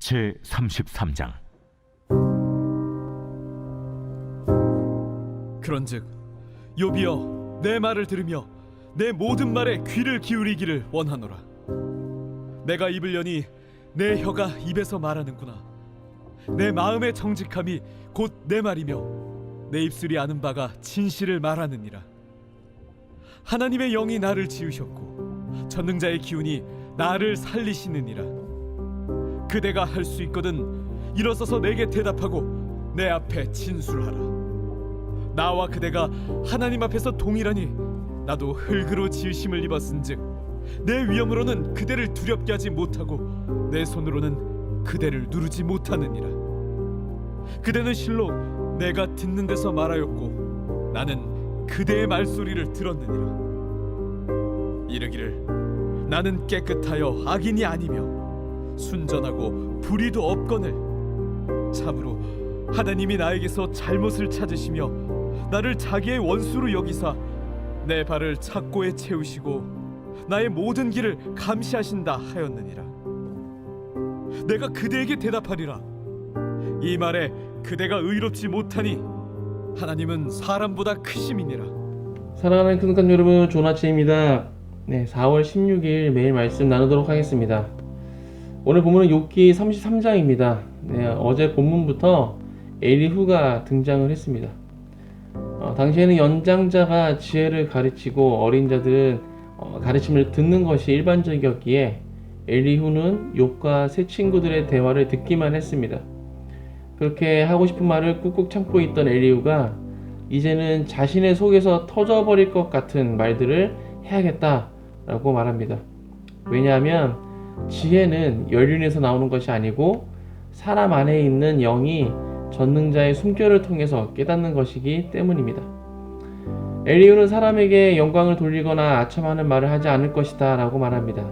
제33장. 그런즉 욥이여, 내 말을 들으며 내 모든 말에 귀를 기울이기를 원하노라. 내가 입을 여니 내 혀가 입에서 말하는구나. 내 마음의 정직함이 곧 내 말이며 내 입술이 아는 바가 진실을 말하느니라. 하나님의 영이 나를 지으셨고 전능자의 기운이 나를 살리시느니라. 그대가 할 수 있거든 일어서서 내게 대답하고 내 앞에 진술하라. 나와 그대가 하나님 앞에서 동일하니 나도 흙으로 지으심을 입었은즉 내 위엄으로는 그대를 두렵게 하지 못하고 내 손으로는 그대를 누르지 못하느니라. 그대는 실로 내가 듣는 데서 말하였고 나는 그대의 말소리를 들었느니라. 이르기를 나는 깨끗하여 악인이 아니며 순전하고 불의도 없거늘 참으로 하나님이 나에게서 잘못을 찾으시며 나를 자기의 원수로 여기사 내 발을 착고에 채우시고 나의 모든 길을 감시하신다 하였느니라. 내가 그대에게 대답하리라. 이 말에 그대가 의롭지 못하니 하나님은 사람보다 크심이니라. 사랑하는 큰칸 여러분, 좋은 아침입니다. 4월 16일 매일 말씀 나누도록 하겠습니다. 오늘 본문은 욥기 33장입니다. 어제 본문부터 엘리후가 등장을 했습니다. 당시에는 연장자가 지혜를 가르치고 어린 자들은 가르침을 듣는 것이 일반적이었기에 엘리후는 욥과 세 친구들의 대화를 듣기만 했습니다. 그렇게 하고 싶은 말을 꾹꾹 참고 있던 엘리후가 이제는 자신의 속에서 터져버릴 것 같은 말들을 해야겠다라고 말합니다. 왜냐하면 지혜는 연륜에서 나오는 것이 아니고 사람 안에 있는 영이 전능자의 숨결을 통해서 깨닫는 것이기 때문입니다. 엘리후는 사람에게 영광을 돌리거나 아첨하는 말을 하지 않을 것이다 라고 말합니다.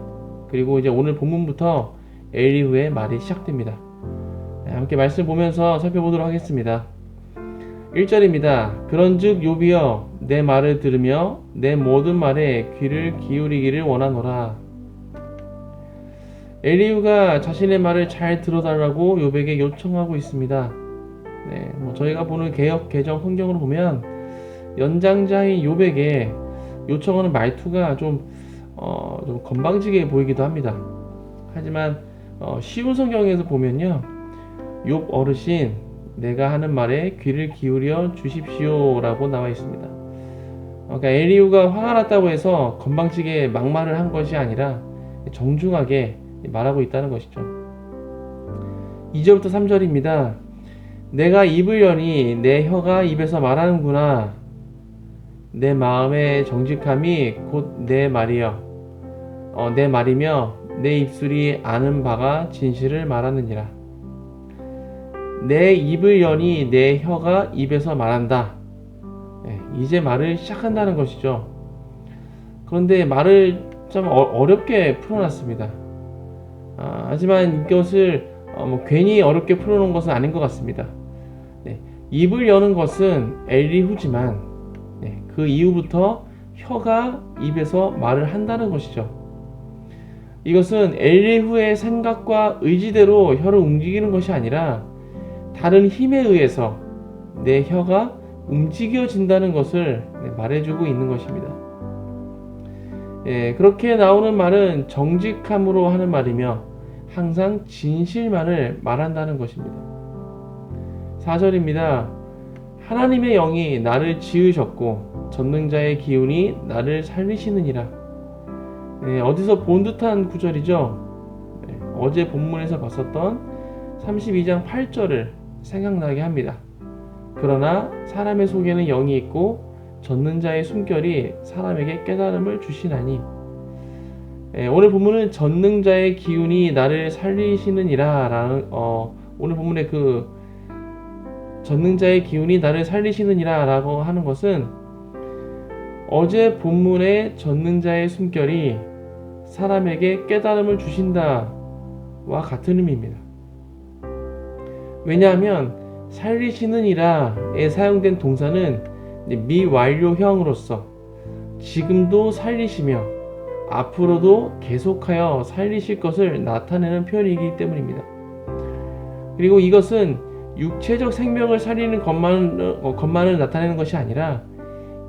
그리고 이제 오늘 본문부터 엘리후의 말이 시작됩니다. 함께 말씀 보면서 살펴보도록 하겠습니다. 1절입니다. 그런즉 욥이여, 내 말을 들으며 내 모든 말에 귀를 기울이기를 원하노라. 엘리후가 자신의 말을 잘 들어달라고 욥에게 요청하고 있습니다. 저희가 보는 개역 개정 성경으로 보면 연장자인 욥에게 요청하는 말투가 좀 건방지게 보이기도 합니다. 하지만 쉬운 성경에서 보면요, 욥 어르신, 내가 하는 말에 귀를 기울여 주십시오 라고 나와 있습니다. 그러니까 엘리후가 화가 났다고 해서 건방지게 막말을 한 것이 아니라 정중하게 말하고 있다는 것이죠. 2절부터 3절입니다. 내가 입을 여니 내 혀가 입에서 말하는구나. 내 마음의 정직함이 곧 내 말이여. 내 말이며 내 입술이 아는 바가 진실을 말하느니라. 내 입을 여니 내 혀가 입에서 말한다. 이제 말을 시작한다는 것이죠. 그런데 말을 좀 어렵게 풀어놨습니다. 하지만 이것을 괜히 어렵게 풀어놓은 것은 아닌 것 같습니다. 입을 여는 것은 엘리후지만 그 이후부터 혀가 입에서 말을 한다는 것이죠. 이것은 엘리후의 생각과 의지대로 혀를 움직이는 것이 아니라 다른 힘에 의해서 내 혀가 움직여진다는 것을 말해주고 있는 것입니다. 그렇게 나오는 말은 정직함으로 하는 말이며 항상 진실만을 말한다는 것입니다. 4절입니다. 하나님의 영이 나를 지으셨고 전능자의 기운이 나를 살리시느니라. 어디서 본 듯한 구절이죠. 어제 본문에서 봤었던 32장 8절을 생각나게 합니다. 그러나 사람의 속에는 영이 있고 전능자의 숨결이 사람에게 깨달음을 주시나니. 오늘 본문은 전능자의 기운이 나를 살리시느니라 라는 오늘 본문의 그 전능자의 기운이 나를 살리시느니라 라고 하는 것은 어제 본문의 전능자의 숨결이 사람에게 깨달음을 주신다와 같은 의미입니다. 왜냐하면 살리시느니라에 사용된 동사는 미완료형으로서 지금도 살리시며 앞으로도 계속하여 살리실 것을 나타내는 표현이기 때문입니다. 그리고 이것은 육체적 생명을 살리는 것만을 나타내는 것이 아니라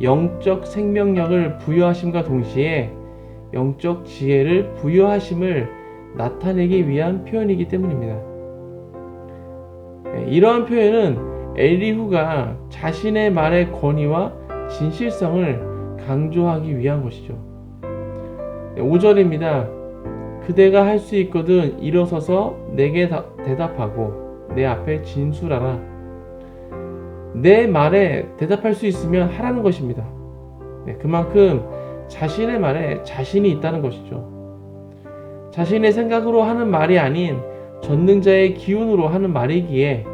영적 생명력을 부여하심과 동시에 영적 지혜를 부여하심을 나타내기 위한 표현이기 때문입니다. 이러한 표현은 엘리후가 자신의 말의 권위와 진실성을 강조하기 위한 것이죠. 5절입니다. 그대가 할 수 있거든 일어서서 내게 대답하고 내 앞에 진술하라. 내 말에 대답할 수 있으면 하라는 것입니다. 그만큼 자신의 말에 자신이 있다는 것이죠. 자신의 생각으로 하는 말이 아닌 전능자의 기운으로 하는 말이기에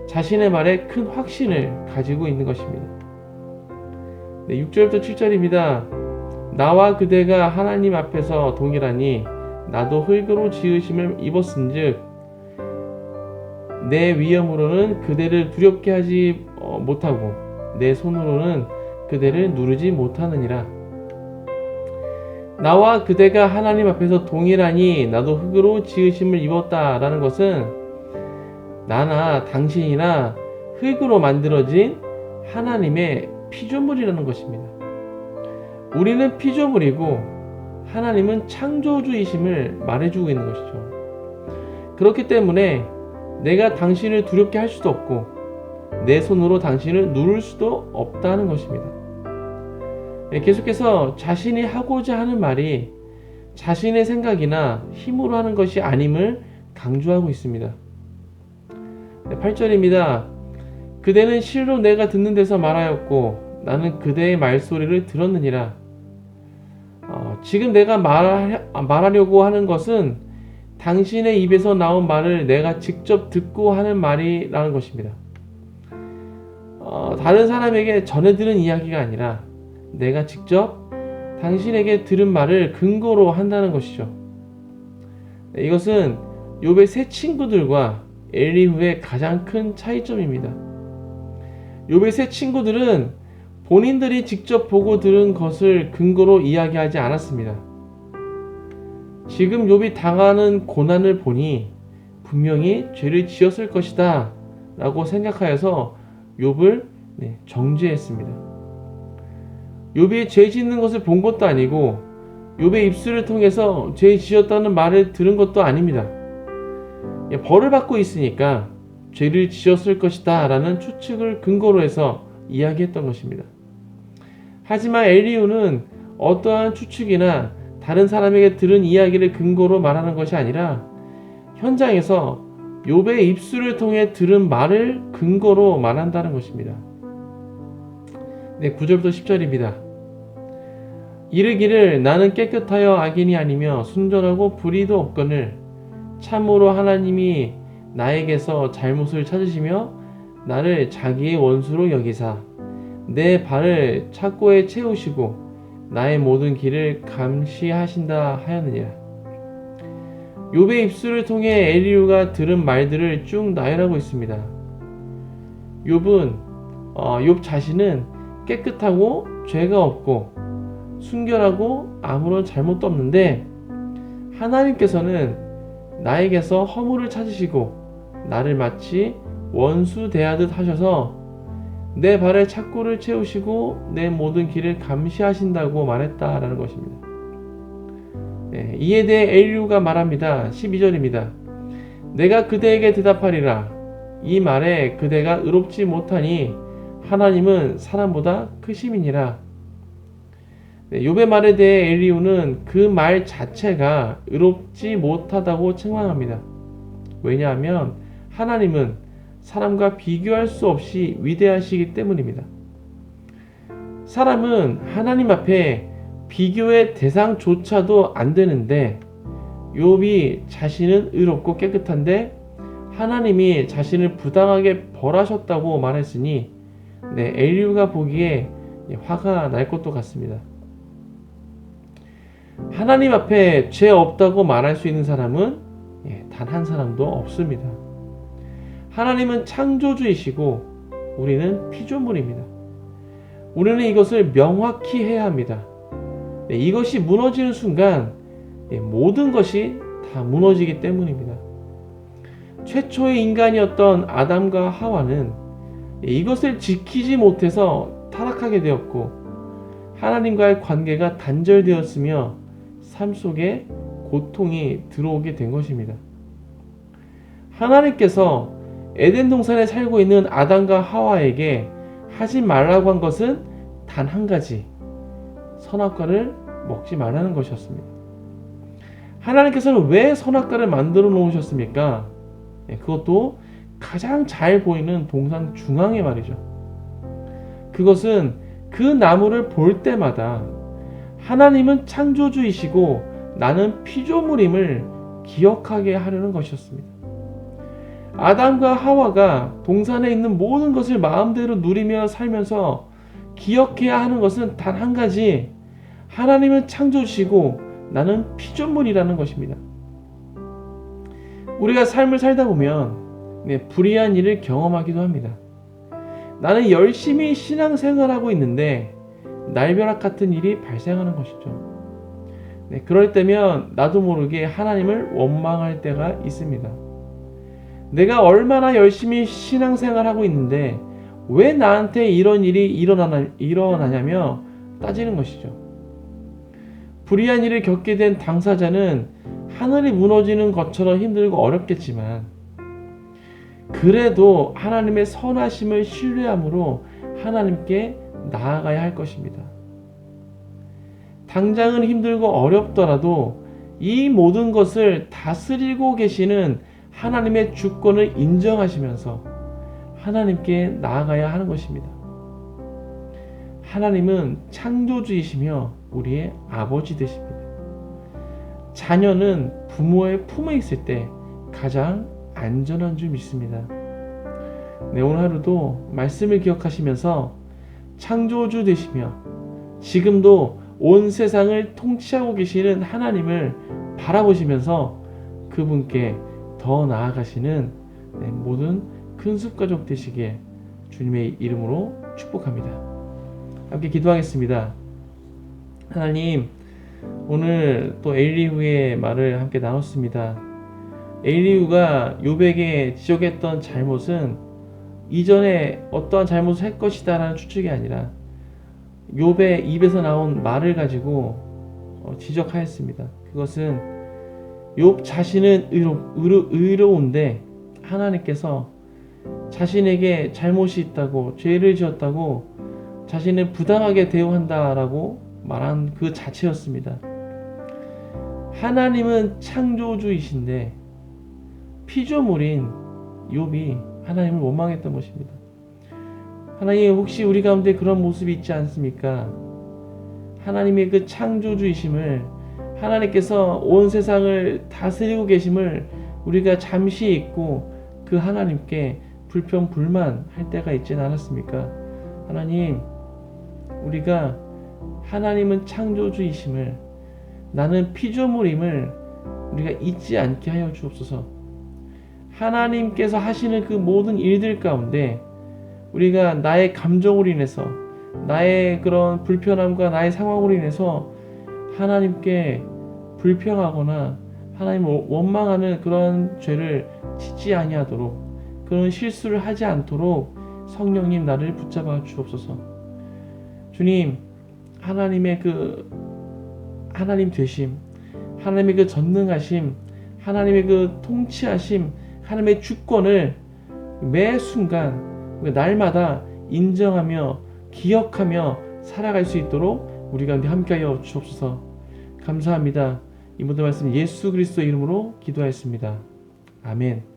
자신의 말에 큰 확신을 가지고 있는 것입니다. 6절부터 7절입니다. 나와 그대가 하나님 앞에서 동일하니 나도 흙으로 지으심을 입었은즉 내 위엄으로는 그대를 두렵게 하지 못하고 내 손으로는 그대를 누르지 못하느니라. 나와 그대가 하나님 앞에서 동일하니 나도 흙으로 지으심을 입었다라는 것은 나나 당신이나 흙으로 만들어진 하나님의 피조물이라는 것입니다. 우리는 피조물이고 하나님은 창조주이심을 말해주고 있는 것이죠. 그렇기 때문에 내가 당신을 두렵게 할 수도 없고 내 손으로 당신을 누를 수도 없다는 것입니다. 계속해서 자신이 하고자 하는 말이 자신의 생각이나 힘으로 하는 것이 아님을 강조하고 있습니다. 8절입니다. 그대는 실로 내가 듣는 데서 말하였고 나는 그대의 말소리를 들었느니라. 지금 내가 말하려고 하는 것은 당신의 입에서 나온 말을 내가 직접 듣고 하는 말이라는 것입니다. 다른 사람에게 전해 들은 이야기가 아니라 내가 직접 당신에게 들은 말을 근거로 한다는 것이죠. 이것은 욥의 세 친구들과 엘리후의 가장 큰 차이점입니다. 욥의 세 친구들은 본인들이 직접 보고 들은 것을 근거로 이야기하지 않았습니다. 지금 욥이 당하는 고난을 보니 분명히 죄를 지었을 것이다 라고 생각하여서 욥을 정죄했습니다. 욥이 죄 짓는 것을 본 것도 아니고 욥의 입술을 통해서 죄 지었다는 말을 들은 것도 아닙니다. 벌을 받고 있으니까 죄를 지었을 것이다 라는 추측을 근거로 해서 이야기했던 것입니다. 하지만 엘리후는 어떠한 추측이나 다른 사람에게 들은 이야기를 근거로 말하는 것이 아니라 현장에서 욥의 입술을 통해 들은 말을 근거로 말한다는 것입니다. 9절부터 10절입니다. 이르기를 나는 깨끗하여 악인이 아니며 순전하고 불의도 없거늘 참으로 하나님이 나에게서 잘못을 찾으시며 나를 자기의 원수로 여기사 내 발을 착고에 채우시고 나의 모든 길을 감시하신다 하였느니라. 욥의 입술을 통해 엘리후가 들은 말들을 쭉 나열하고 있습니다. 욥 자신은 깨끗하고 죄가 없고 순결하고 아무런 잘못도 없는데 하나님께서는 나에게서 허물을 찾으시고 나를 마치 원수 대하듯 하셔서 내 발에 착고를 채우시고 내 모든 길을 감시하신다고 말했다라는 것입니다. 이에 대해 엘리후가 말합니다. 12절입니다. 내가 그대에게 대답하리라. 이 말에 그대가 의롭지 못하니 하나님은 사람보다 크심이니라. 욥의 말에 대해 엘리후는 그 말 자체가 의롭지 못하다고 책망합니다. 왜냐하면 하나님은 사람과 비교할 수 없이 위대하시기 때문입니다. 사람은 하나님 앞에 비교의 대상조차도 안 되는데 욥이 자신은 의롭고 깨끗한데 하나님이 자신을 부당하게 벌하셨다고 말했으니 엘리후가 보기에 화가 날 것도 같습니다. 하나님 앞에 죄 없다고 말할 수 있는 사람은 단 한 사람도 없습니다. 하나님은 창조주이시고 우리는 피조물입니다. 우리는 이것을 명확히 해야 합니다. 이것이 무너지는 순간 모든 것이 다 무너지기 때문입니다. 최초의 인간이었던 아담과 하와는 이것을 지키지 못해서 타락하게 되었고 하나님과의 관계가 단절되었으며 삶 속에 고통이 들어오게 된 것입니다. 하나님께서 에덴 동산에 살고 있는 아담과 하와에게 하지 말라고 한 것은 단 한 가지, 선악과를 먹지 말라는 것이었습니다. 하나님께서는 왜 선악과를 만들어 놓으셨습니까? 그것도 가장 잘 보이는 동산 중앙에 말이죠. 그것은 그 나무를 볼 때마다 하나님은 창조주이시고 나는 피조물임을 기억하게 하려는 것이었습니다. 아담과 하와가 동산에 있는 모든 것을 마음대로 누리며 살면서 기억해야 하는 것은 단 한 가지, 하나님은 창조주시고 나는 피조물이라는 것입니다. 우리가 삶을 살다 보면 불의한 일을 경험하기도 합니다. 나는 열심히 신앙생활하고 있는데 날벼락 같은 일이 발생하는 것이죠. 그럴 때면 나도 모르게 하나님을 원망할 때가 있습니다. 내가 얼마나 열심히 신앙생활하고 있는데 왜 나한테 이런 일이 일어나냐며 따지는 것이죠. 불의한 일을 겪게 된 당사자는 하늘이 무너지는 것처럼 힘들고 어렵겠지만 그래도 하나님의 선하심을 신뢰함으로 하나님께 나아가야 할 것입니다. 당장은 힘들고 어렵더라도 이 모든 것을 다스리고 계시는 하나님의 주권을 인정하시면서 하나님께 나아가야 하는 것입니다. 하나님은 창조주이시며 우리의 아버지 되십니다. 자녀는 부모의 품에 있을 때 가장 안전한 줄 믿습니다. 오늘 하루도 말씀을 기억하시면서 창조주 되시며 지금도 온 세상을 통치하고 계시는 하나님을 바라보시면서 그분께 더 나아가시는 모든 큰 숲가족 되시기에 주님의 이름으로 축복합니다. 함께 기도하겠습니다. 하나님, 오늘 또 엘리후의 말을 함께 나눴습니다. 엘리후가 욥에게 지적했던 잘못은 이전에 어떠한 잘못을 할 것이다 라는 추측이 아니라 욥의 입에서 나온 말을 가지고 지적하였습니다. 그것은 욥 자신은 의로운데 하나님께서 자신에게 잘못이 있다고, 죄를 지었다고, 자신을 부당하게 대우한다라고 말한 그 자체였습니다. 하나님은 창조주이신데 피조물인 욥이 하나님을 원망했던 것입니다. 하나님, 혹시 우리 가운데 그런 모습이 있지 않습니까? 하나님의 그 창조주이심을, 하나님께서 온 세상을 다스리고 계심을 우리가 잠시 잊고 그 하나님께 불평 불만할 때가 있지는 않았습니까? 하나님, 우리가 하나님은 창조주이심을, 나는 피조물임을 우리가 잊지 않게 하여 주옵소서. 하나님께서 하시는 그 모든 일들 가운데 우리가 나의 감정으로 인해서, 나의 그런 불편함과 나의 상황으로 인해서 하나님께 불평하거나 하나님을 원망하는 그런 죄를 짓지 아니하도록, 그런 실수를 하지 않도록 성령님 나를 붙잡아 주옵소서. 주님, 하나님의 그 하나님 되심, 하나님의 그 전능하심, 하나님의 그 통치하심, 하나님의 주권을 매 순간 날마다 인정하며 기억하며 살아갈 수 있도록 우리 가운데 함께하여 주옵소서. 감사합니다. 이 모든 말씀 예수 그리스도의 이름으로 기도하였습니다. 아멘.